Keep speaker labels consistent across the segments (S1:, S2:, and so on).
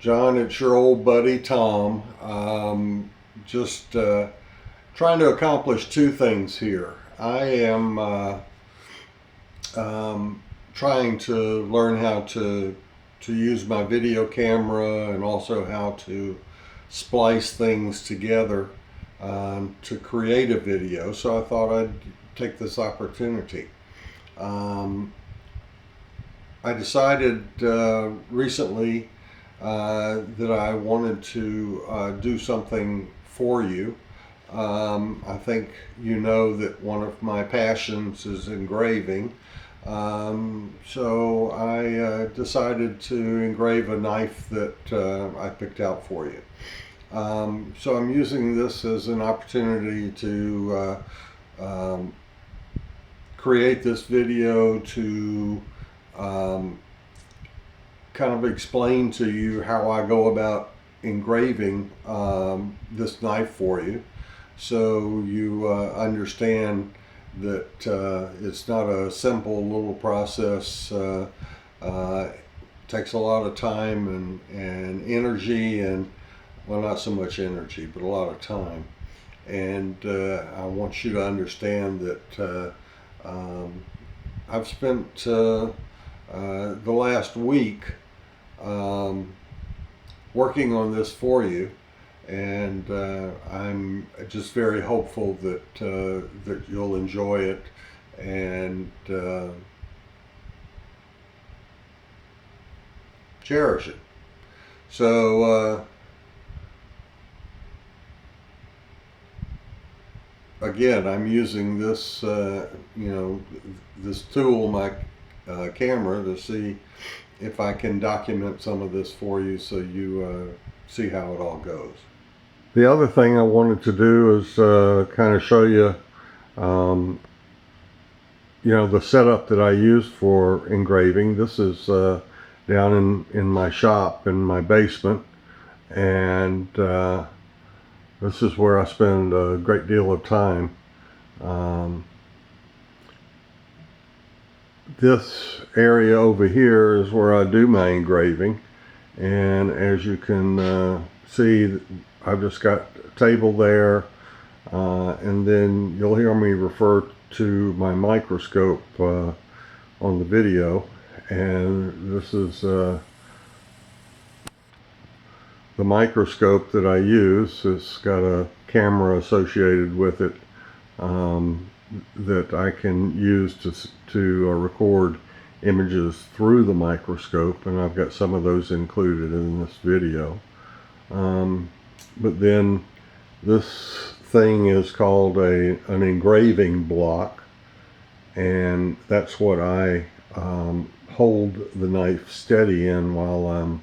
S1: John, it's your old buddy Tom. Just trying to accomplish two things here. I am trying to learn how to use my video camera and also how to splice things together to create a video. So I thought I'd take this opportunity. I decided recently that I wanted to do something for you. I think you know that one of my passions is engraving. So I decided to engrave a knife that I picked out for you. So I'm using this as an opportunity to create this video to kind of explain to you how I go about engraving this knife for you, so you understand that it's not a simple little process. Takes a lot of time and energy, and well, not so much energy, but a lot of time. And I want you to understand that I've spent the last week working on this for you, and I'm just very hopeful that that you'll enjoy it and cherish it. So again, I'm using this this tool, my camera, to see if I can document some of this for you, so you see how it all goes. The other thing I wanted to do is kind of show you, the setup that I use for engraving. This is down in my shop in my basement, and this is where I spend a great deal of time. This area over here is where I do my engraving, and as you can see, I've just got a table there, and then you'll hear me refer to my microscope on the video, and this is the microscope that I use. It's got a camera associated with it that I can use to record images through the microscope, and I've got some of those included in this video. But then this thing is called an engraving block, and that's what I hold the knife steady in while I'm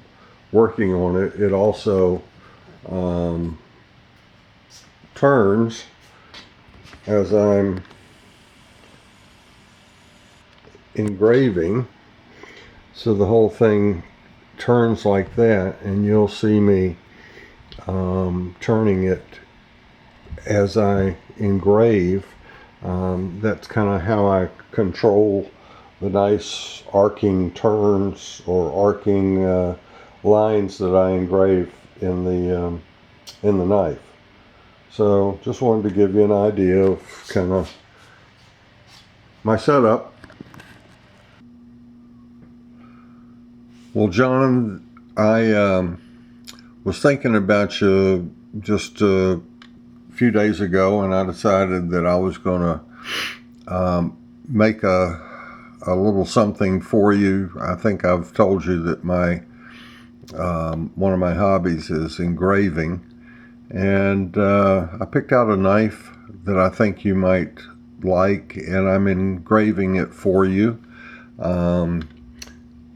S1: working on it. It also turns as I'm engraving, so the whole thing turns like that, and you'll see me turning it as I engrave. That's kind of how I control the nice arcing turns or arcing lines that I engrave in the knife. So just wanted to give you an idea of kind of my setup. Well, John, I was thinking about you just a few days ago, and I decided that I was going to make a little something for you. I think I've told you that my one of my hobbies is engraving, and I picked out a knife that I think you might like, and I'm engraving it for you.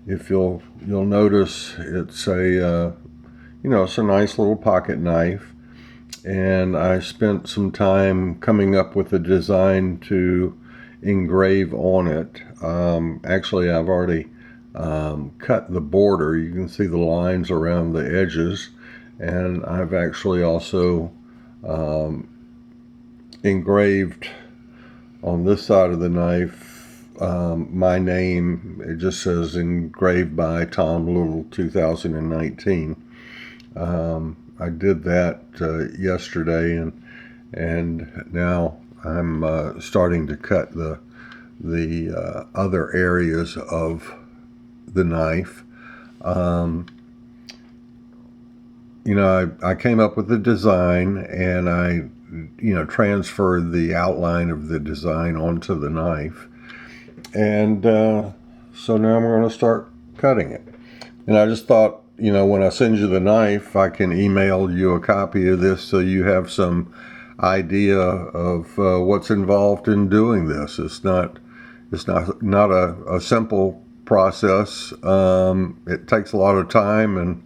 S1: If you'll notice, it's a it's a nice little pocket knife, and I spent some time coming up with a design to engrave on it. Actually, I've already cut the border. You can see the lines around the edges, and I've actually also engraved on this side of the knife my name. It just says engraved by Tom Little 2019. I did that yesterday, and now I'm starting to cut the other areas of the knife. Um, I came up with the design, and I transferred the outline of the design onto the knife, and so now I'm going to start cutting it. And I just thought, when I send you the knife, I can email you a copy of this so you have some idea of what's involved in doing this. It's not a simple process. It takes a lot of time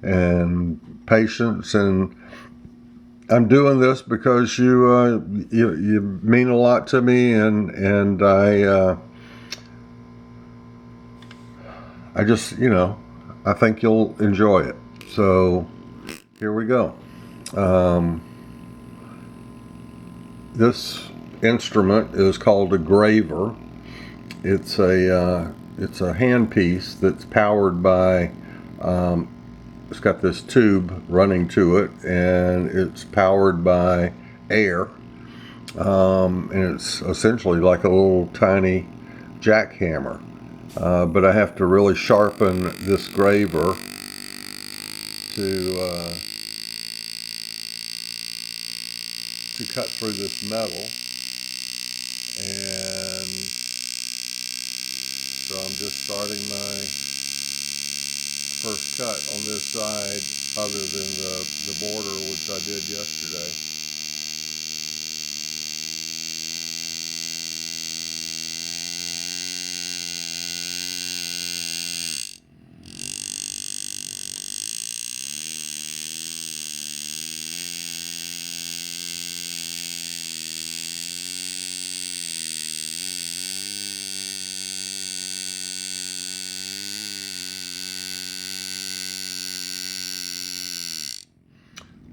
S1: and patience, and I'm doing this because you mean a lot to me, and I just I think you'll enjoy it. So here we go. Um, this instrument is called a graver. It's a handpiece that's powered by. It's got this tube running to it, and it's powered by air. And it's essentially like a little tiny jackhammer. But I have to really sharpen this graver to cut through this metal, and so I'm just starting my first cut on this side, other than the border, which I did yesterday.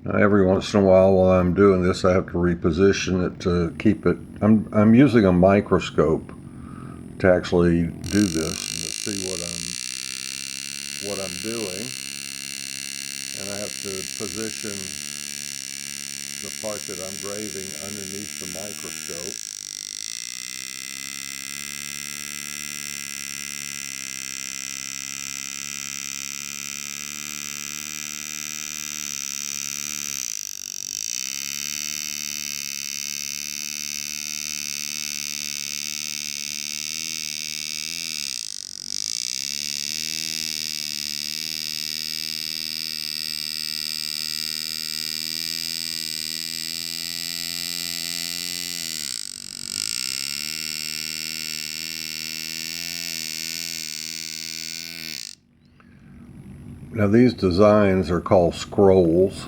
S1: Now, every once in a while I'm doing this, I have to reposition it to keep it. I'm using a microscope to actually do this and to see what I'm doing, and I have to position the part that I'm graving underneath the microscope. Now, these designs are called scrolls,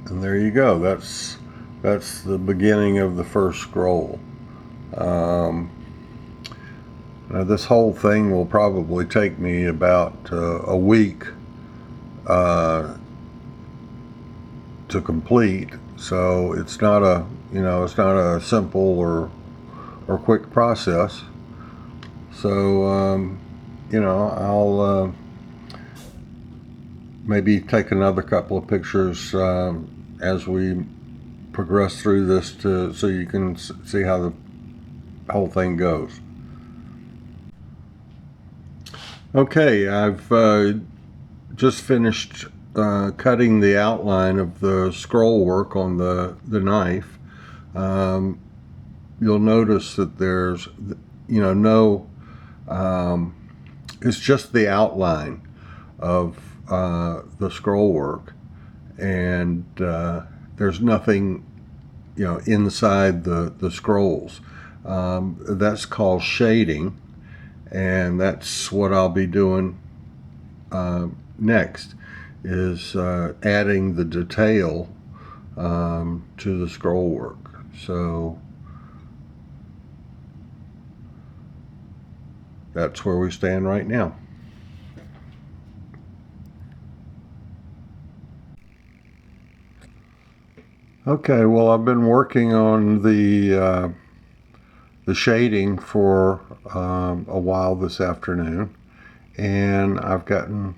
S1: and there you go. That's the beginning of the first scroll. Um, Now, this whole thing will probably take me about a week to complete. So it's not a simple or quick process. So I'll maybe take another couple of pictures as we progress through this, so you can see how the whole thing goes. Okay, I've just finished cutting the outline of the scroll work on the knife. You'll notice that there's no, it's just the outline. of the scroll work, and there's nothing, inside the scrolls. That's called shading, and that's what I'll be doing next, is adding the detail to the scroll work. So that's where we stand right now. Okay, well, I've been working on the shading for a while this afternoon, and I've gotten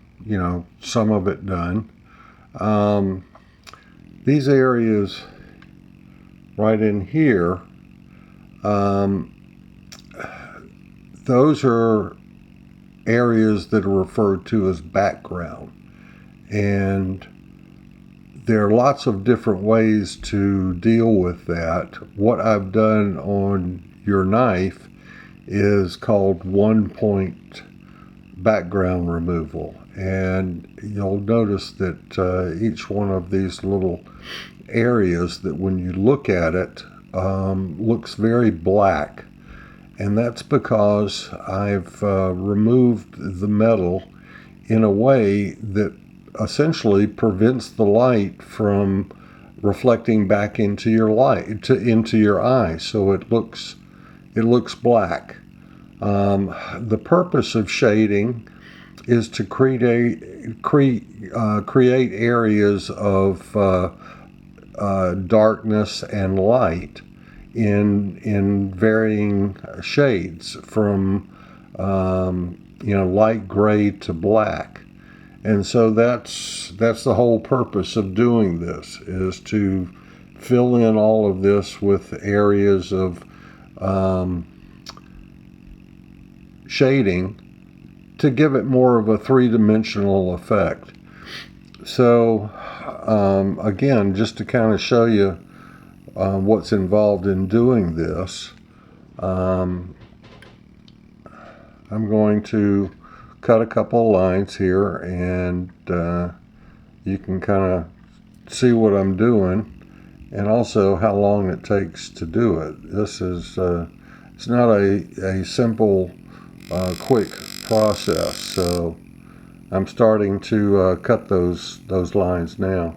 S1: some of it done. These areas right in here, those are areas that are referred to as background, and there are lots of different ways to deal with that. What I've done on your knife is called 1-point background removal, and you'll notice that each one of these little areas, that when you look at it, looks very black, and that's because I've removed the metal in a way that essentially prevents the light from reflecting back into your into your eye, so it looks black. The purpose of shading is to create areas of darkness and light in varying shades, from light gray to black. And so that's the whole purpose of doing this, is to fill in all of this with areas of shading to give it more of a three-dimensional effect. So again, just to kind of show you what's involved in doing this, I'm going to cut a couple of lines here, and you can kind of see what I'm doing, and also how long it takes to do it. This is it's not a simple quick process, so I'm starting to cut those lines now.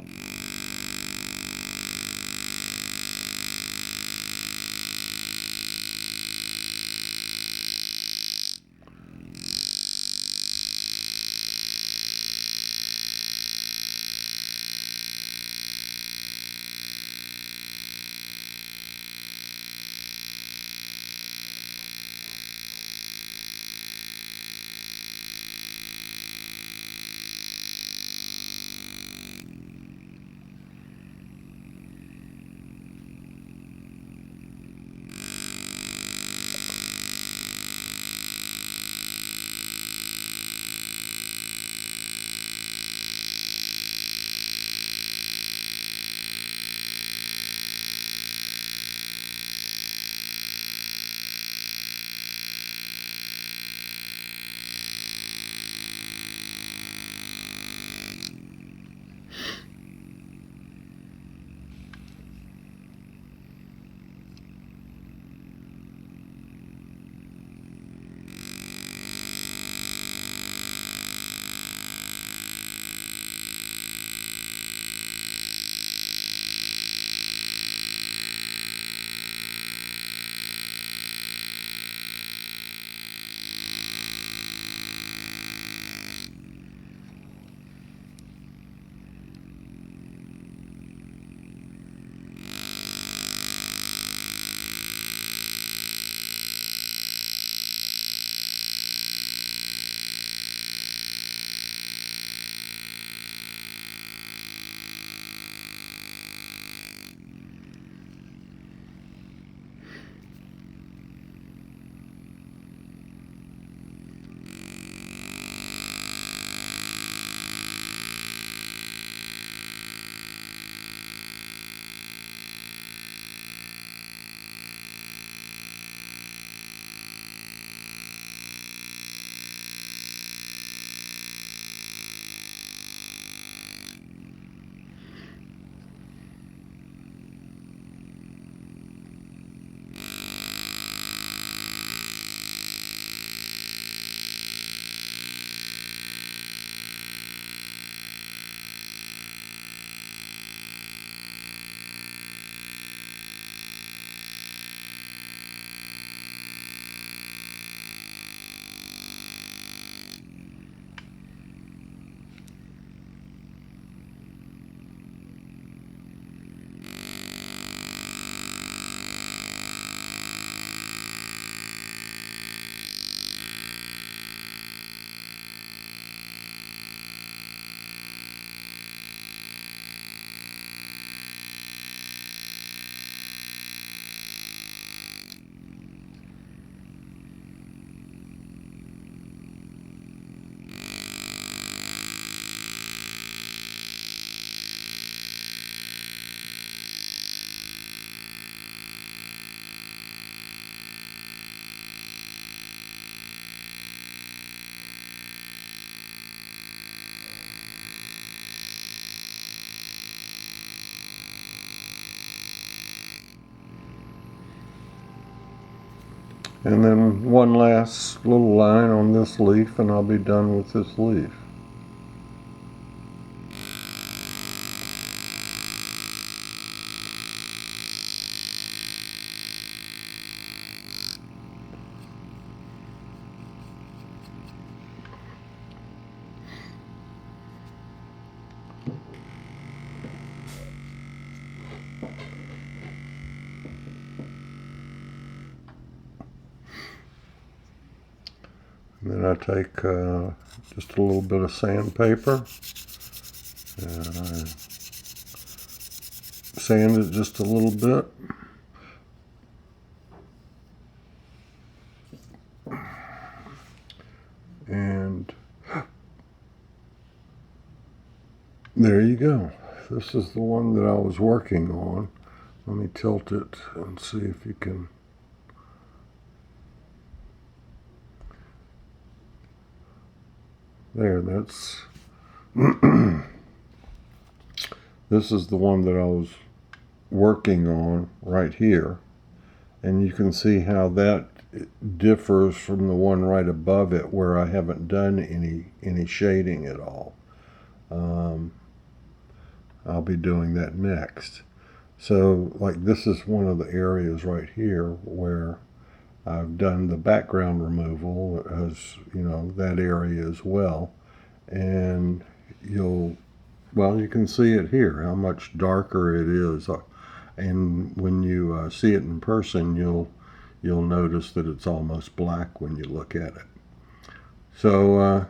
S1: And then one last little line on this leaf and I'll be done with this leaf. And then I take just a little bit of sandpaper and I sand it just a little bit. And there you go. This is the one that I was working on. Let me tilt it and see if you can. There, that's this is the one that I was working on right here, and you can see how that differs from the one right above it where I haven't done any shading at all. I'll be doing that next. So like this is one of the areas right here where I've done the background removal, as you know, that area as well. And you can see it here, how much darker it is. And when you see it in person, you'll notice that it's almost black when you look at it. So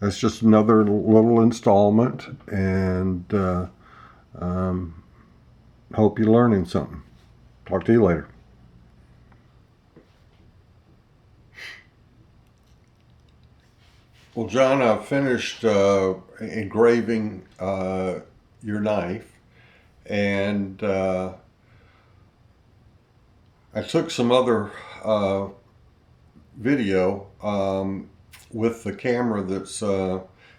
S1: that's just another little installment, and hope you're learning something. Talk to you later. Well, John, I've finished engraving your knife, and I took some other video with the camera that's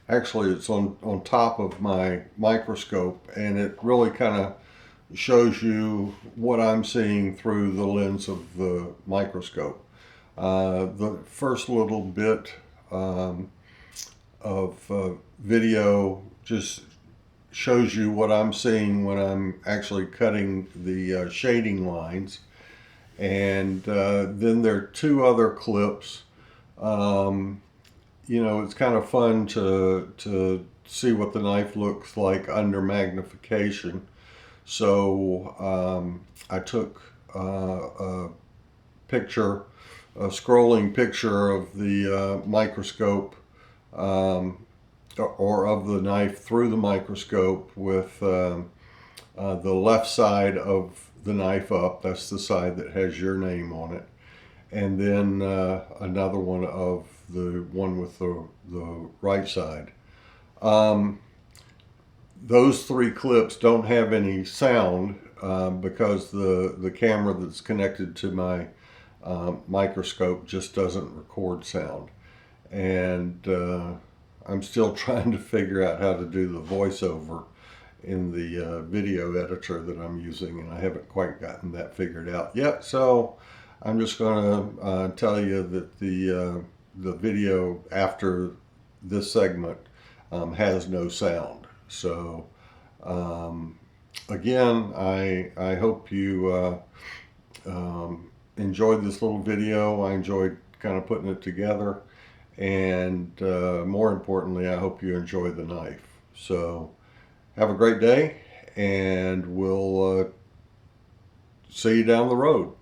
S1: actually it's on top of my microscope, and it really kind of shows you what I'm seeing through the lens of the microscope. The first little bit of video just shows you what I'm seeing when I'm actually cutting the shading lines. And then there are two other clips. It's kind of fun to see what the knife looks like under magnification. So I took a scrolling picture of the microscope, or of the knife through the microscope with the left side of the knife up. That's the side that has your name on it. And then another one of the one with the right side. Those three clips don't have any sound because the camera that's connected to my microscope just doesn't record sound. And I'm still trying to figure out how to do the voiceover in the video editor that I'm using, and I haven't quite gotten that figured out yet. So I'm just going to tell you that the video after this segment has no sound. So again, I hope you enjoyed this little video. I enjoyed kind of putting it together, and more importantly, I hope you enjoy the knife. So have a great day, and we'll see you down the road.